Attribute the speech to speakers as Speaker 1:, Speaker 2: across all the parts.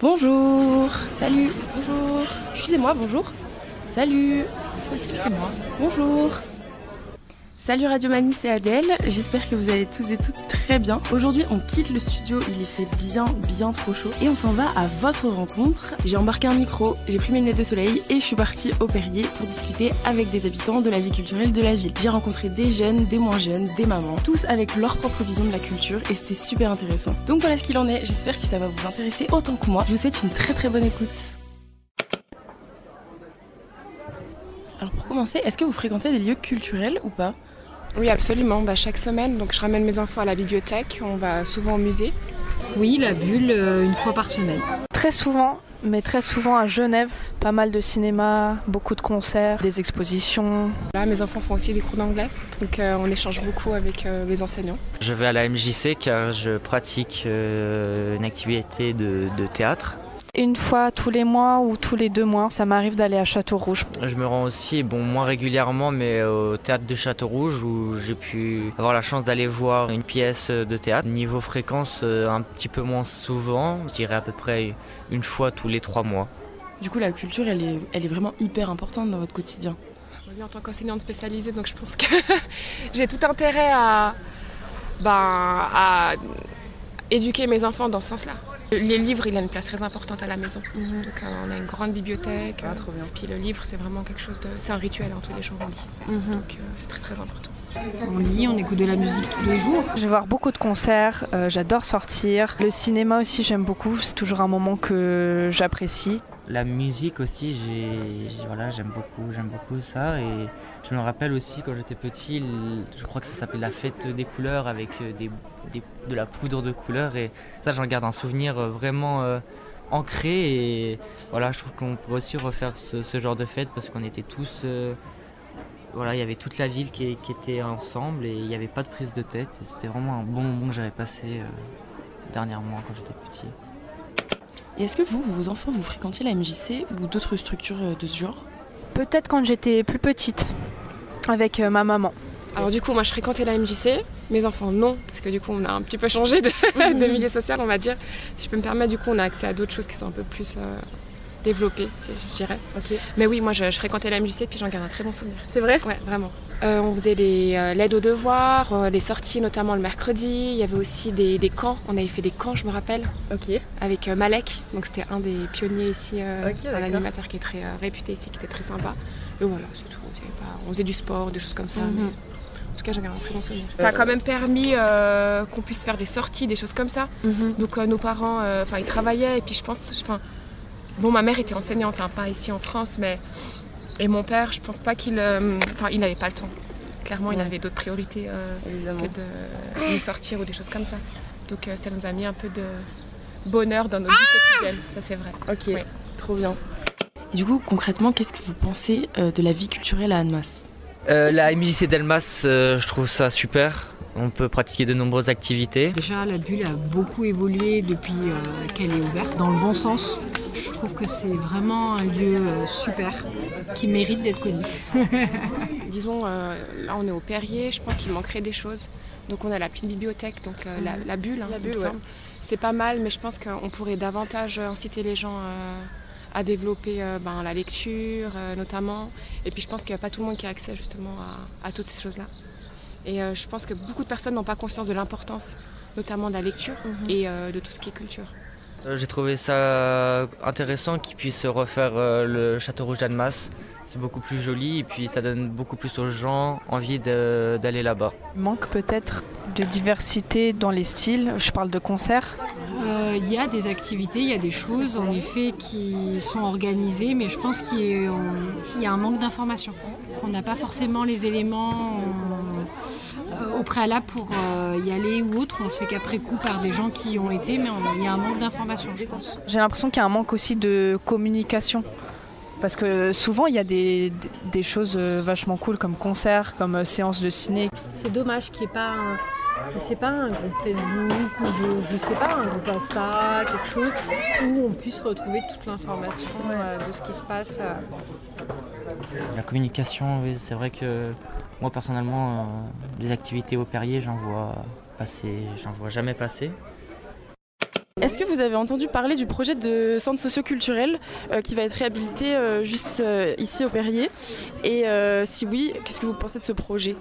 Speaker 1: Bonjour. Salut. Bonjour. Excusez-moi, bonjour. Salut. Bonjour, excusez-moi. Bonjour. Salut Radio Mani, c'est Adèle, j'espère que vous allez tous et toutes très bien. Aujourd'hui on quitte le studio, il est fait bien trop chaud et on s'en va à votre rencontre. J'ai embarqué un micro, j'ai pris mes lunettes de soleil et je suis partie au Perrier pour discuter avec des habitants de la vie culturelle de la ville. J'ai rencontré des jeunes, des moins jeunes, des mamans, tous avec leur propre vision de la culture et c'était super intéressant. Donc voilà ce qu'il en est, j'espère que ça va vous intéresser autant que moi. Je vous souhaite une très bonne écoute. Alors pour commencer, est-ce que vous fréquentez des lieux culturels ou pas ?
Speaker 2: Oui, absolument. Chaque semaine, donc je ramène mes enfants à la bibliothèque, on va souvent au musée.
Speaker 3: Oui, la Bulle, une fois par semaine.
Speaker 4: Très souvent, mais très souvent à Genève, pas mal de cinéma, beaucoup de concerts, des expositions.
Speaker 2: Là, mes enfants font aussi des cours d'anglais, donc on échange beaucoup avec les enseignants.
Speaker 5: Je vais à la MJC car je pratique une activité de théâtre.
Speaker 4: Une fois tous les mois ou tous les 2 mois, ça m'arrive d'aller à Château-Rouge.
Speaker 5: Je me rends aussi, moins régulièrement, mais au théâtre de Château-Rouge où j'ai pu avoir la chance d'aller voir une pièce de théâtre. Niveau fréquence, un petit peu moins souvent, je dirais à peu près une fois tous les 3 mois.
Speaker 1: Du coup la culture elle est vraiment hyper importante dans votre quotidien.
Speaker 2: Oui, en tant qu'enseignante spécialisée, donc je pense que j'ai tout intérêt à éduquer mes enfants dans ce sens-là. Les livres, il a une place très importante à la maison. Donc on a une grande bibliothèque.
Speaker 4: Trop bien.
Speaker 2: Puis le livre, c'est vraiment quelque chose de... C'est un rituel, tous les jours on lit. Donc c'est très important.
Speaker 3: On lit, on écoute de la musique tous les jours.
Speaker 4: Je vais voir beaucoup de concerts, j'adore sortir. Le cinéma aussi, j'aime beaucoup, c'est toujours un moment que j'apprécie.
Speaker 5: La musique aussi, j'aime beaucoup ça. Et je me rappelle aussi quand j'étais petit, je crois que ça s'appelait la fête des couleurs avec de la poudre de couleurs. Et ça, j'en garde un souvenir vraiment ancré. Et voilà, je trouve qu'on pourrait aussi refaire ce genre de fête parce qu'on était tous... il y avait toute la ville qui était ensemble et il n'y avait pas de prise de tête. Et c'était vraiment un bon moment que j'avais passé dernièrement quand j'étais petit.
Speaker 1: Et est-ce que vos enfants, vous fréquentiez la MJC ou d'autres structures de ce genre ?
Speaker 4: Peut-être quand j'étais plus petite, avec ma maman.
Speaker 2: Alors du coup, moi je fréquentais la MJC, mes enfants non, parce que du coup on a un petit peu changé de milieu social, on va dire. Si je peux me permettre, du coup on a accès à d'autres choses qui sont un peu plus développées, je dirais.
Speaker 4: Okay.
Speaker 2: Mais oui, moi je fréquentais la MJC, puis j'en garde un très bon souvenir.
Speaker 4: C'est vrai ?
Speaker 2: Ouais, vraiment. On faisait l'aide aux devoirs, les sorties notamment le mercredi, il y avait aussi des camps, on avait fait des camps je me rappelle, avec Malek, donc c'était un des pionniers ici, un animateur qui est très réputé ici, qui était très sympa. Et voilà, c'est tout, on faisait du sport, des choses comme ça. Mais... En tout cas, j'avais un très bon souvenir. Ça a quand même permis qu'on puisse faire des sorties, des choses comme ça. Donc nos parents, ils travaillaient et puis je pense, ma mère était enseignante, pas ici en France, mais... Et mon père, je pense pas qu'il n'avait pas le temps. Clairement, il avait d'autres priorités que de nous sortir ou des choses comme ça. Donc ça nous a mis un peu de bonheur dans notre vie quotidienne, ça c'est vrai.
Speaker 4: Ok, ouais. Trop bien.
Speaker 1: Et du coup, concrètement, qu'est-ce que vous pensez de la vie culturelle à Annemasse ?
Speaker 5: La MJC d'Annemasse, je trouve ça super. On peut pratiquer de nombreuses activités.
Speaker 3: Déjà, la Bulle a beaucoup évolué depuis qu'elle est ouverte, dans le bon sens. Je trouve que c'est vraiment un lieu super, qui mérite d'être connu.
Speaker 2: Disons, là on est au Perrier, je pense qu'il manquerait des choses. Donc on a la petite bibliothèque, donc la Bulle, il me semble. C'est pas mal, mais je pense qu'on pourrait davantage inciter les gens à développer la lecture notamment. Et puis je pense qu'il n'y a pas tout le monde qui a accès justement à toutes ces choses-là. Et je pense que beaucoup de personnes n'ont pas conscience de l'importance, notamment de la lecture et de tout ce qui est culture.
Speaker 5: J'ai trouvé ça intéressant qu'ils puissent refaire le Château Rouge d'Annemasse. C'est beaucoup plus joli et puis ça donne beaucoup plus aux gens envie d'aller là-bas.
Speaker 4: Il manque peut-être de diversité dans les styles, je parle de concerts.
Speaker 3: Il y a des activités, il y a des choses en effet qui sont organisées, mais je pense qu'il y a un manque d'information. On n'a pas forcément les éléments au préalable pour y aller ou autre. On sait qu'après coup par des gens qui y ont été, mais il y a un manque d'information, je pense.
Speaker 4: J'ai l'impression qu'il y a un manque aussi de communication. Parce que souvent il y a des choses vachement cool comme concerts, comme séances de ciné.
Speaker 3: C'est dommage qu'il n'y ait pas un groupe Facebook ou je sais pas, un groupe Insta, quelque chose où on puisse retrouver toute l'information de ce qui se passe.
Speaker 5: La communication, oui, c'est vrai que moi personnellement, les activités au Perrier, j'en vois jamais passer.
Speaker 1: Est-ce que vous avez entendu parler du projet de centre socio-culturel qui va être réhabilité juste ici au Perrier? Et si oui, qu'est-ce que vous pensez de ce projet?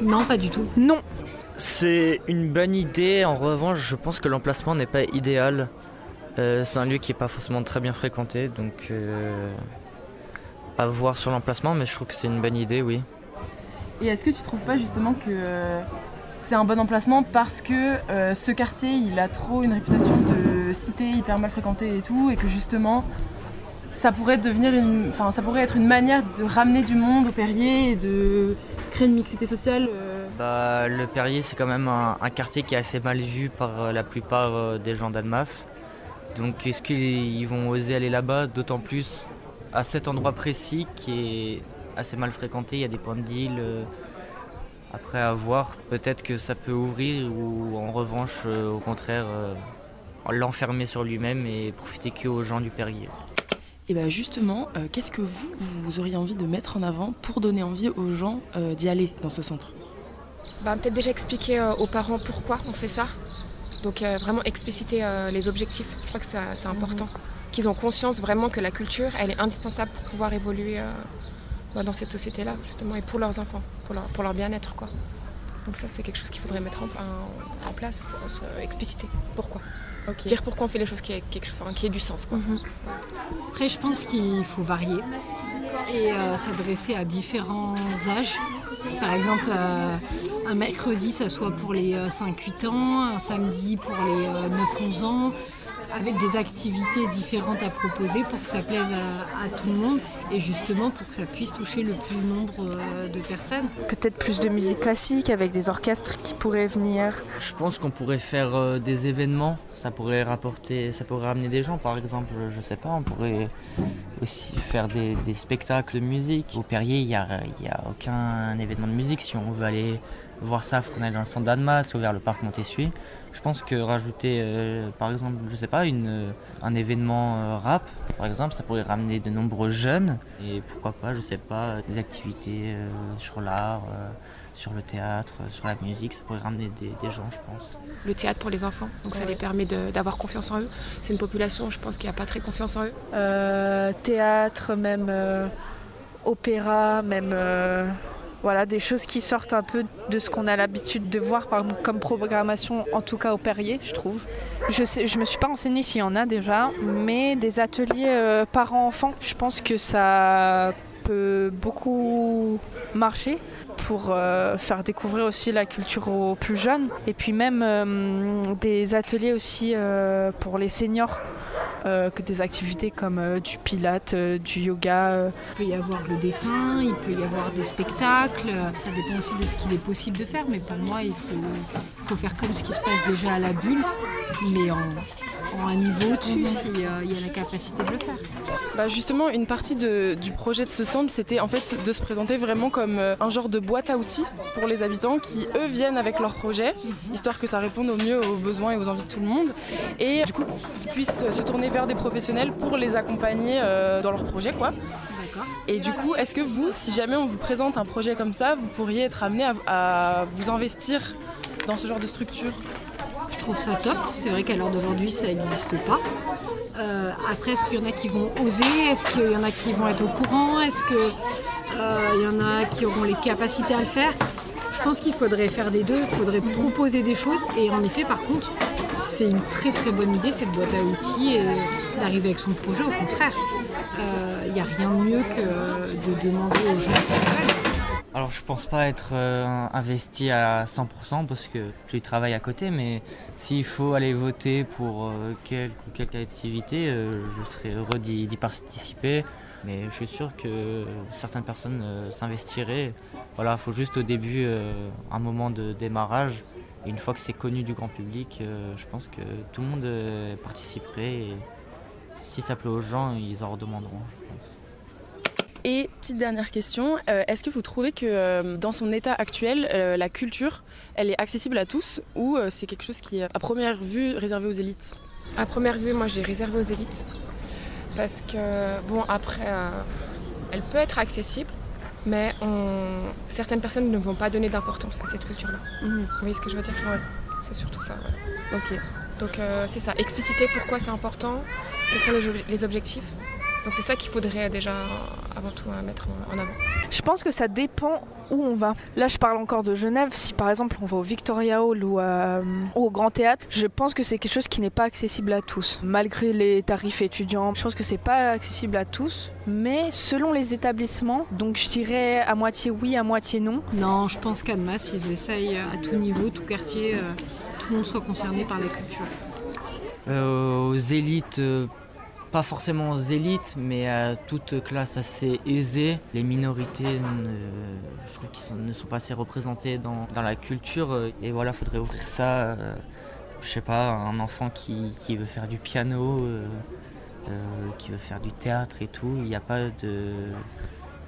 Speaker 3: Non, pas du tout.
Speaker 4: Non.
Speaker 5: C'est une bonne idée, en revanche je pense que l'emplacement n'est pas idéal. C'est un lieu qui n'est pas forcément très bien fréquenté, donc à voir sur l'emplacement, mais je trouve que c'est une bonne idée, oui.
Speaker 1: Et est-ce que tu trouves pas justement que c'est un bon emplacement parce que ce quartier il a trop une réputation de cité hyper mal fréquentée et tout, et que justement ça pourrait être une manière de ramener du monde au Perrier et de créer une mixité sociale
Speaker 5: Le Perrier, c'est quand même un quartier qui est assez mal vu par la plupart des gens d'Annemasse. Donc est-ce qu'ils vont oser aller là-bas, d'autant plus à cet endroit précis qui est assez mal fréquenté, il y a des points de deal. Après à voir, peut-être que ça peut ouvrir ou en revanche, au contraire, l'enfermer sur lui-même et profiter qu'aux gens du Perrier.
Speaker 1: Et bien justement, qu'est-ce que vous auriez envie de mettre en avant pour donner envie aux gens d'y aller dans ce centre?
Speaker 2: Peut-être déjà expliquer aux parents pourquoi on fait ça. Donc vraiment expliciter les objectifs. Je crois que c'est important. Qu'ils ont conscience vraiment que la culture, elle est indispensable pour pouvoir évoluer dans cette société-là, justement, et pour leurs enfants, pour leur bien-être, quoi. Donc ça, c'est quelque chose qu'il faudrait mettre en place, je pense, expliciter. Pourquoi? Okay. Dire pourquoi on fait les choses qui aient du sens, quoi.
Speaker 3: Après, je pense qu'il faut varier et s'adresser à différents âges. Par exemple, un mercredi, ça soit pour les 5-8 ans, un samedi pour les 9-11 ans, avec des activités différentes à proposer pour que ça plaise à tout le monde et justement pour que ça puisse toucher le plus nombre de personnes.
Speaker 4: Peut-être plus de musique classique avec des orchestres qui pourraient venir.
Speaker 5: Je pense qu'on pourrait faire des événements, ça pourrait ramener des gens par exemple, je sais pas, on pourrait aussi faire des spectacles de musique. Au Perrier, il y a aucun événement de musique. Si on veut aller voir ça, il faut qu'on aille dans le centre d'Annemasse ou vers le parc Montessuie. Je pense que rajouter, par exemple, je sais pas, un événement rap, par exemple, ça pourrait ramener de nombreux jeunes. Et pourquoi pas, je sais pas, des activités sur l'art, sur le théâtre, sur la musique, ça pourrait ramener des gens, je pense.
Speaker 2: Le théâtre pour les enfants, donc ça les permet d'avoir confiance en eux. C'est une population, je pense, qui n'a pas très confiance en eux.
Speaker 4: Théâtre, même opéra, même... Voilà, des choses qui sortent un peu de ce qu'on a l'habitude de voir comme programmation, en tout cas au Perrier, je trouve. Je me suis pas renseignée s'il y en a déjà, mais des ateliers parents-enfants, je pense que ça peut beaucoup marcher pour faire découvrir aussi la culture aux plus jeunes. Et puis même des ateliers aussi pour les seniors. Que des activités comme du pilates, du yoga.
Speaker 3: Il peut y avoir le dessin, il peut y avoir des spectacles, ça dépend aussi de ce qu'il est possible de faire, mais pour moi il faut faire comme ce qui se passe déjà à la bulle, mais en un niveau au-dessus s'il y a la capacité de le faire.
Speaker 1: Justement, une partie du projet de ce centre, c'était en fait de se présenter vraiment comme un genre de boîte à outils pour les habitants qui, eux, viennent avec leur projet, histoire que ça réponde au mieux aux besoins et aux envies de tout le monde, et du coup qu'ils puissent se tourner vers des professionnels pour les accompagner dans leur projet, quoi.
Speaker 3: D'accord.
Speaker 1: Et du coup, est-ce que vous, si jamais on vous présente un projet comme ça, vous pourriez être amené à vous investir dans ce genre de structure?
Speaker 3: Je trouve ça top, c'est vrai qu'à l'heure d'aujourd'hui ça n'existe pas. Après, est-ce qu'il y en a qui vont oser? Est-ce qu'il y en a qui vont être au courant? Est-ce qu'il y en a qui auront les capacités à le faire? Je pense qu'il faudrait faire des deux, il faudrait proposer des choses. Et en effet, par contre, c'est une très très bonne idée cette boîte à outils et d'arriver avec son projet, au contraire. Il n'y a rien de mieux que de demander aux gens ce qu'ils veulent.
Speaker 5: Alors je pense pas être investi à 100% parce que je travaille à côté, mais s'il faut aller voter pour quelque activité, je serais heureux d'y participer. Mais je suis sûr que certaines personnes s'investiraient. Voilà, il faut juste au début un moment de démarrage. Et une fois que c'est connu du grand public, je pense que tout le monde participerait. Et si ça plaît aux gens, ils en redemanderont, je pense.
Speaker 1: Et petite dernière question, est-ce que vous trouvez que dans son état actuel, la culture, elle est accessible à tous ou c'est quelque chose qui est à première vue réservé aux élites?
Speaker 2: À première vue, moi j'ai réservé aux élites parce que, bon, après, elle peut être accessible, mais certaines personnes ne vont pas donner d'importance à cette culture-là. Vous voyez ce que je veux dire? Ouais. C'est surtout ça. Ouais.
Speaker 1: Ok.
Speaker 2: Donc c'est ça, expliciter pourquoi c'est important, quels sont les objectifs. Donc c'est ça qu'il faudrait déjà avant tout mettre en avant.
Speaker 4: Je pense que ça dépend où on va. Là je parle encore de Genève, si par exemple on va au Victoria Hall ou au Grand Théâtre, je pense que c'est quelque chose qui n'est pas accessible à tous. Malgré les tarifs étudiants, je pense que c'est pas accessible à tous, mais selon les établissements, donc je dirais à moitié oui, à moitié non.
Speaker 3: Non, je pense qu'Annemasse, ils essayent à tout niveau, tout quartier, tout le monde soit concerné par la culture.
Speaker 5: Aux élites, pas forcément aux élites, mais à toute classe assez aisée. Les minorités, je trouve qu'ils ne sont pas assez représentées dans la culture. Et voilà, il faudrait ouvrir ça, je sais pas, un enfant qui veut faire du piano, qui veut faire du théâtre et tout. Il n'y a pas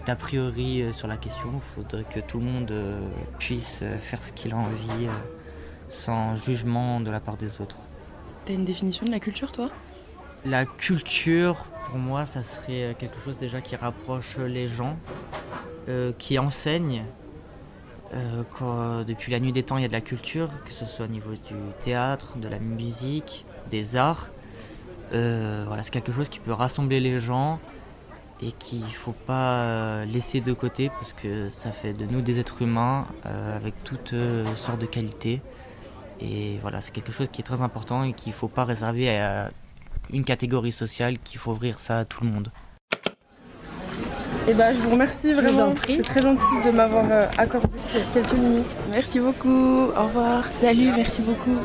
Speaker 5: d'a priori sur la question. Il faudrait que tout le monde puisse faire ce qu'il a envie, sans jugement de la part des autres.
Speaker 1: T'as une définition de la culture, toi ?
Speaker 5: La culture, pour moi, ça serait quelque chose déjà qui rapproche les gens, qui enseigne. Depuis la nuit des temps, il y a de la culture, que ce soit au niveau du théâtre, de la musique, des arts. Voilà, c'est quelque chose qui peut rassembler les gens et qu'il ne faut pas laisser de côté parce que ça fait de nous des êtres humains avec toutes sortes de qualités. Et voilà, c'est quelque chose qui est très important et qu'il ne faut pas réserver à une catégorie sociale, qu'il faut ouvrir ça à tout le monde.
Speaker 1: Eh ben, je vous remercie vraiment, c'est très gentil de m'avoir accordé quelques minutes. Merci beaucoup, au revoir. Salut, merci beaucoup.